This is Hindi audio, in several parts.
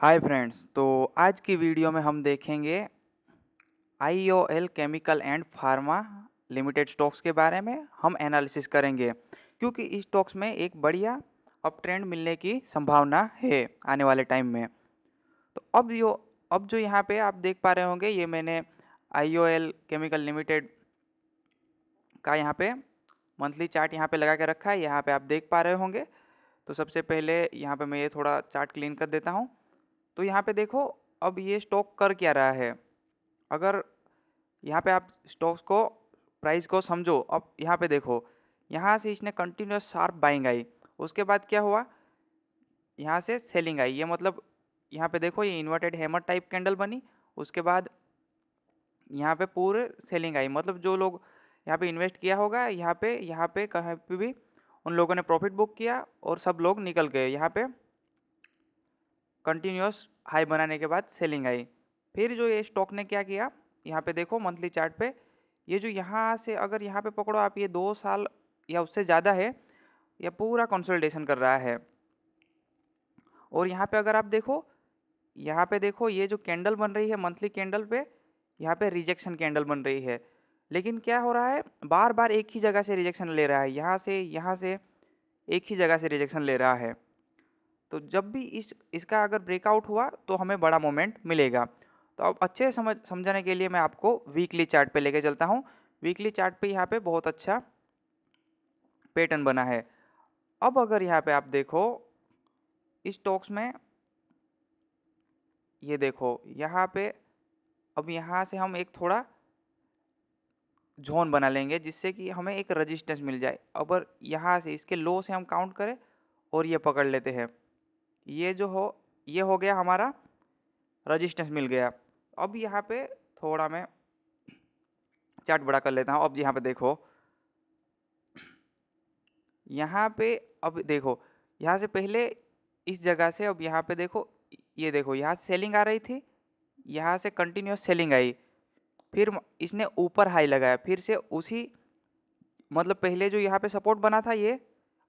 Hi friends. तो आज की वीडियो में हम देखेंगे IOL chemical and pharma limited stocks के बारे में हम एनालिसिस करेंगे, क्योंकि इस स्टॉक्स में एक बढ़िया अप ट्रेंड मिलने की संभावना है आने वाले टाइम में। तो अब जो यहाँ पे आप देख पा रहे होंगे, ये मैंने आईओएल केमिकल लिमिटेड का यहाँ पे मंथली चार्ट यहाँ पे लगा के रखा है। यहाँ पे आप देख पा रहे होंगे। तो सबसे पहले यहाँ पे मैं ये थोड़ा चार्ट क्लीन कर देता हूँ। तो यहाँ पे देखो, अब ये स्टॉक कर क्या रहा है। अगर यहाँ पे आप स्टॉक्स को प्राइस को समझो, अब यहाँ पे देखो, यहाँ से इसने कंटिन्यूस शार्प बाइंग आई, उसके बाद क्या हुआ, यहाँ से सेलिंग आई। ये मतलब यहाँ पे देखो, ये इन्वर्टेड हैमर टाइप कैंडल बनी, उसके बाद यहाँ पे पूरे सेलिंग आई। मतलब जो लोग यहाँ पे इन्वेस्ट किया होगा, यहाँ पे कहीं पे भी उन लोगों ने प्रॉफिट बुक किया और सब लोग निकल गए। यहाँ पे कंटिन्यूस हाई बनाने के बाद सेलिंग आई। फिर जो ये स्टॉक ने क्या किया, यहाँ पे देखो मंथली चार्ट पे, ये जो यहाँ से अगर यहाँ पे पकड़ो आप, ये 2 साल या उससे ज़्यादा है, ये पूरा कंसोलिडेशन कर रहा है। और यहाँ पे अगर आप देखो, यहाँ पे देखो, ये जो कैंडल बन रही है मंथली कैंडल पे, यहाँ पे रिजेक्शन कैंडल बन रही है। लेकिन क्या हो रहा है, बार बार एक ही जगह से रिजेक्शन ले रहा है, यहाँ से एक ही जगह से रिजेक्शन ले रहा है। तो जब भी इसका अगर ब्रेकआउट हुआ तो हमें बड़ा मोमेंट मिलेगा। तो अब अच्छे से समझाने के लिए मैं आपको वीकली चार्ट पे लेके चलता हूँ। वीकली चार्ट पे यहाँ पे बहुत अच्छा पैटर्न बना है। अब अगर यहाँ पे आप देखो इस स्टॉक्स में, ये देखो यहाँ पे, अब यहाँ से हम एक थोड़ा जोन बना लेंगे, जिससे कि हमें एक रजिस्टेंस मिल जाए। अगर यहाँ से इसके लो से हम काउंट करें और ये पकड़ लेते हैं, ये जो हो, ये हो गया हमारा रजिस्टेंस मिल गया। अब यहाँ पे थोड़ा मैं चार्ट बड़ा कर लेता हूँ। अब यहाँ पे देखो, यहाँ पे अब देखो, यहाँ से पहले इस जगह से, अब यहाँ पे देखो, ये देखो यहाँ से सेलिंग आ रही थी, यहाँ से कंटिन्यूस सेलिंग आई, फिर इसने ऊपर हाई लगाया, फिर से उसी, मतलब पहले जो यहाँ पे सपोर्ट बना था ये,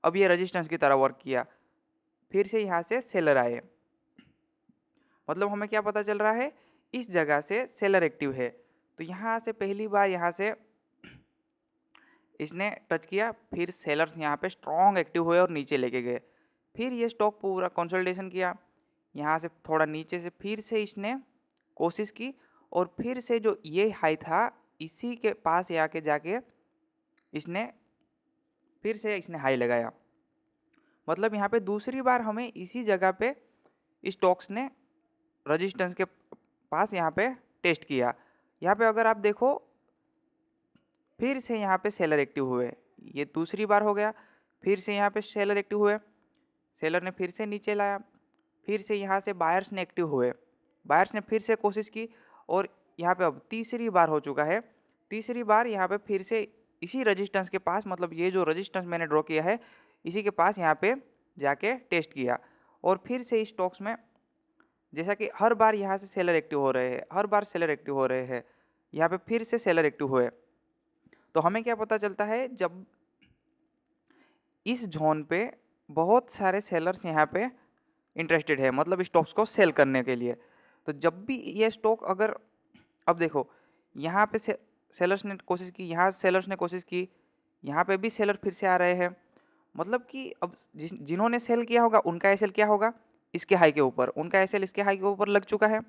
अब ये रेजिस्टेंस की तरह वर्क किया, फिर से यहाँ से सेलर आए। मतलब हमें क्या पता चल रहा है, इस जगह से सेलर एक्टिव है। तो यहाँ से पहली बार यहाँ से इसने टच किया, फिर सेलर्स यहाँ पे स्ट्रॉन्ग एक्टिव हुए और नीचे लेके गए। फिर ये स्टॉक पूरा कंसोलिडेशन किया, यहाँ से थोड़ा नीचे से फिर से इसने कोशिश की, और फिर से जो ये हाई था इसी के पास आके जाके इसने फिर से इसने हाई लगाया। मतलब यहाँ पे दूसरी बार हमें इसी जगह पे स्टॉक्स ने रेजिस्टेंस के पास यहाँ पे टेस्ट किया। यहाँ पे अगर आप देखो, फिर से यहाँ पे सेलर एक्टिव हुए, ये दूसरी बार हो गया। फिर से यहाँ पे सेलर एक्टिव हुए, सेलर ने फिर से नीचे लाया, फिर से यहाँ से बायर्स ने एक्टिव हुए, बायर्स ने फिर से कोशिश की, और यहाँ पे अब तीसरी बार हो चुका है। तीसरी बार यहाँ पे फिर से इसी रजिस्टेंस के पास, मतलब ये जो रजिस्टेंस मैंने ड्रॉ किया है इसी के पास यहाँ पे जाके टेस्ट किया। और फिर से इस स्टॉक्स में, जैसा कि हर बार यहाँ से सेलर एक्टिव हो रहे हैं, हर बार सेलर एक्टिव हो रहे हैं, यहाँ पे फिर से सेलर एक्टिव हुए। तो हमें क्या पता चलता है, जब इस जोन पे बहुत सारे सेलर्स यहाँ पे इंटरेस्टेड है, मतलब स्टॉक्स को सेल करने के लिए। तो जब भी ये स्टॉक अगर, अब देखो यहाँ पे सेलर्स ने कोशिश की, यहाँ सेलर्स ने कोशिश की, यहाँ पे भी सेलर फिर से आ रहे हैं। मतलब कि अब जिन्होंने सेल किया होगा उनका एसएल क्या होगा, इसके हाई के ऊपर, उनका एसएल इसके हाई के ऊपर लग चुका है।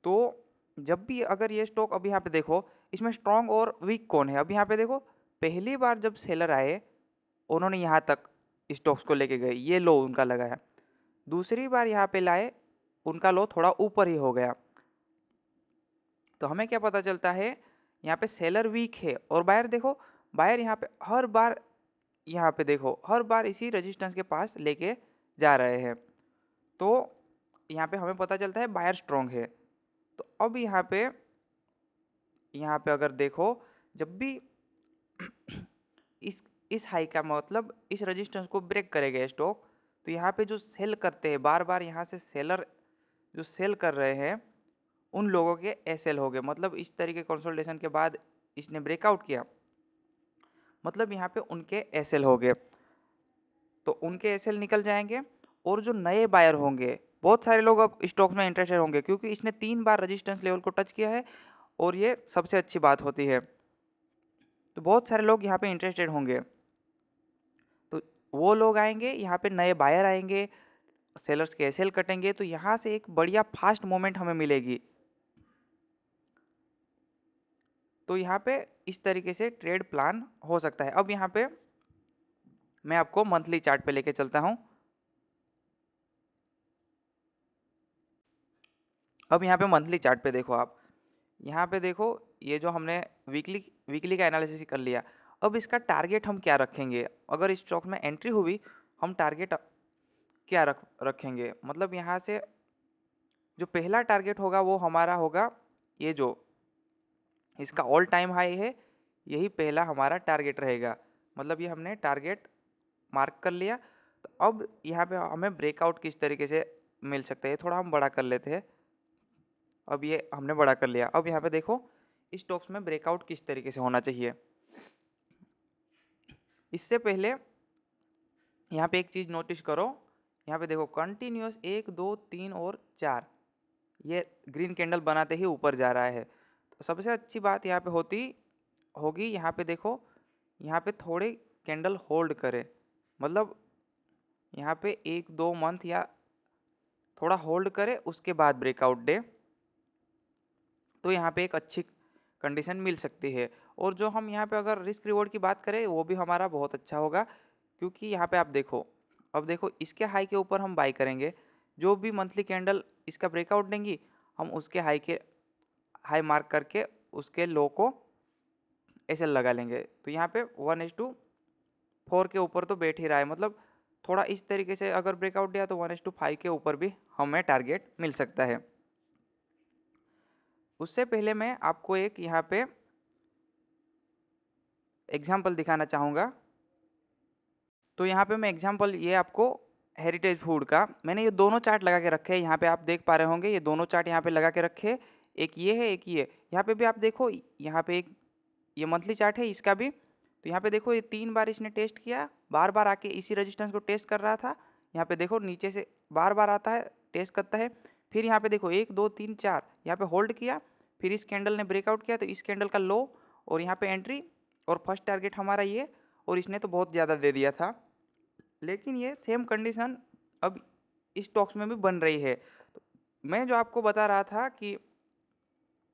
तो जब भी अगर ये स्टॉक, अब यहाँ पे देखो इसमें स्ट्रॉन्ग और वीक कौन है। अब यहाँ पे देखो, पहली बार जब सेलर आए उन्होंने यहाँ तक स्टॉक्स को लेके गए, ये लो उनका लगा है। दूसरी बार यहाँ पे लाए, उनका लो थोड़ा ऊपर ही हो गया। तो हमें क्या पता चलता है, यहाँ पे सेलर वीक है, और बायर देखो, बायर यहाँ पे हर बार, यहाँ पे देखो हर बार इसी रेजिस्टेंस के पास लेके जा रहे हैं। तो यहाँ पे हमें पता चलता है बायर स्ट्रॉन्ग है। तो अब यहाँ पे अगर देखो, जब भी इस हाई का मतलब इस रेजिस्टेंस को ब्रेक करेगा स्टॉक, तो यहाँ पे जो सेल करते हैं बार बार, यहाँ से सेलर जो सेल कर रहे हैं उन लोगों के एसएल हो गए। मतलब इस तरीके कंसोलिडेशन के बाद इसने ब्रेकआउट किया, मतलब यहाँ पे उनके एसएल हो गए। तो उनके एसएल निकल जाएंगे, और जो नए बायर होंगे बहुत सारे लोग अब स्टॉक्स में इंटरेस्टेड होंगे क्योंकि इसने 3 बार रेजिस्टेंस लेवल को टच किया है और ये सबसे अच्छी बात होती है। तो बहुत सारे लोग यहाँ पे इंटरेस्टेड होंगे। तो वो लोग आएँगे, यहाँ पे नए बायर आएँगे, सेलर्स के एसएल कटेंगे, तो यहाँ से एक बढ़िया फास्ट मूवमेंट हमें मिलेगी। तो यहाँ पे इस तरीके से ट्रेड प्लान हो सकता है। अब यहाँ पे मैं आपको मंथली चार्ट पे लेके चलता हूँ। अब यहाँ पे मंथली चार्ट पे देखो आप। यहाँ पे देखो ये जो हमने वीकली वीकली का एनालिसिस कर लिया। अब इसका टारगेट हम क्या रखेंगे? अगर इस स्टॉक में एंट्री हुई, हम टारगेट क्या रखेंगे? मतलब यहाँ से जो पहला टारगेट होगा वो हमारा होगा ये जो इसका ऑल टाइम हाई है, यही पहला हमारा टारगेट रहेगा। मतलब ये हमने टारगेट मार्क कर लिया। तो अब यहाँ पे हमें ब्रेकआउट किस तरीके से मिल सकता है, थोड़ा हम बड़ा कर लेते हैं। अब ये हमने बड़ा कर लिया। अब यहाँ पे देखो स्टॉक्स में ब्रेकआउट किस तरीके से होना चाहिए। इससे पहले यहाँ पे एक चीज़ नोटिस करो, यहाँ पे देखो कंटिन्यूस 1 2 3 और 4 ये ग्रीन कैंडल बनाते ही ऊपर जा रहा है। तो सबसे अच्छी बात यहाँ पे होगी, यहाँ पे देखो, यहाँ पे थोड़े कैंडल होल्ड करे, मतलब यहाँ पे 1-2 मंथ या थोड़ा होल्ड करे, उसके बाद ब्रेकआउट दे, तो यहाँ पे एक अच्छी कंडीशन मिल सकती है। और जो हम यहाँ पे अगर रिस्क रिवॉर्ड की बात करें, वो भी हमारा बहुत अच्छा होगा, क्योंकि यहाँ पे आप देखो, अब देखो इसके हाई के ऊपर हम बाई करेंगे। जो भी मंथली कैंडल इसका ब्रेकआउट देंगी, हम उसके हाई मार्क करके उसके लो को ऐसे लगा लेंगे। तो यहाँ पे 1:4 के ऊपर तो बैठ ही रहा है, मतलब थोड़ा इस तरीके से अगर ब्रेकआउट दिया तो 1:5 के ऊपर भी हमें टारगेट मिल सकता है। उससे पहले मैं आपको एक यहाँ पे एग्जाम्पल दिखाना चाहूँगा। तो यहाँ पे मैं एग्जाम्पल ये आपको हेरिटेज फूड का, मैंने ये दोनों चार्ट लगा के रखे हैं। यहाँ पे आप देख पा रहे होंगे, ये दोनों चार्ट यहाँ पे लगा के रखे, एक ये है एक ये। यहाँ पे भी आप देखो, यहाँ पे एक ये मंथली चार्ट है इसका भी। तो यहाँ पे देखो ये 3 बार इसने टेस्ट किया, बार बार आके इसी रेजिस्टेंस को टेस्ट कर रहा था। यहाँ पे देखो नीचे से बार बार आता है, टेस्ट करता है, फिर यहाँ पे देखो 1 2 3 4 यहाँ पे होल्ड किया, फिर इस कैंडल ने ब्रेकआउट किया, तो इस कैंडल का लो और यहाँ पे एंट्री, और फर्स्ट टारगेट हमारा ये, और इसने तो बहुत ज़्यादा दे दिया था। लेकिन ये सेम कंडीशन अब इस स्टॉक्स में भी बन रही है। तो मैं जो आपको बता रहा था कि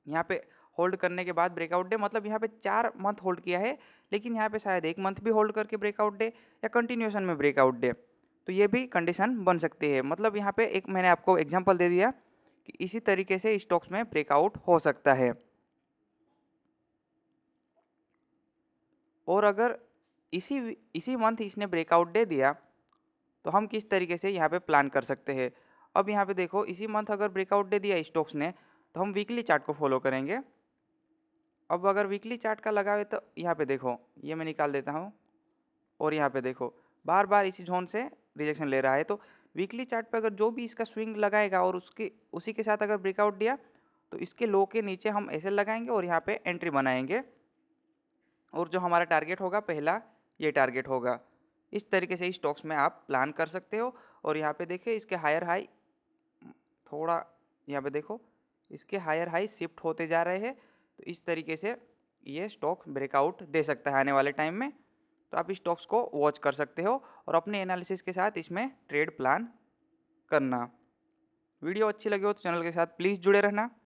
यहाँ पे होल्ड करने के बाद ब्रेकआउट डे, मतलब यहाँ पे 4 मंथ होल्ड किया है, लेकिन यहाँ पे शायद 1 मंथ भी होल्ड करके ब्रेकआउट डे, या कंटिन्यूएशन में ब्रेकआउट डे, तो ये भी कंडीशन बन सकती है। मतलब यहाँ पे एक मैंने आपको एग्जांपल दे दिया कि इसी तरीके से स्टॉक्स में ब्रेकआउट हो सकता है। और अगर इसी मंथ इसने ब्रेकआउट दे दिया, तो हम किस तरीके से यहाँ पे प्लान कर सकते हैं। अब यहाँ पे देखो इसी मंथ अगर ब्रेकआउट दे दिया स्टॉक्स ने, तो हम वीकली चार्ट को फॉलो करेंगे। अब अगर वीकली चार्ट का लगा हुआ है, तो यहाँ पे देखो ये मैं निकाल देता हूँ, और यहाँ पे देखो बार बार इसी जोन से रिजेक्शन ले रहा है। तो वीकली चार्ट पे अगर जो भी इसका स्विंग लगाएगा और उसी के साथ अगर ब्रेकआउट दिया, तो इसके लो के नीचे हम ऐसे लगाएंगे और यहाँ पे एंट्री बनाएंगे, और जो हमारा टारगेट होगा पहला, ये टारगेट होगा। इस तरीके से स्टॉक्स में आप प्लान कर सकते हो। और यहाँ पे देखिए इसके हायर हाई थोड़ा, यहाँ पे देखो इसके हायर हाई शिफ्ट होते जा रहे हैं। तो इस तरीके से ये स्टॉक ब्रेकआउट दे सकता है आने वाले टाइम में। तो आप इस स्टॉक्स को वॉच कर सकते हो और अपने एनालिसिस के साथ इसमें ट्रेड प्लान करना। वीडियो अच्छी लगी हो तो चैनल के साथ प्लीज़ जुड़े रहना।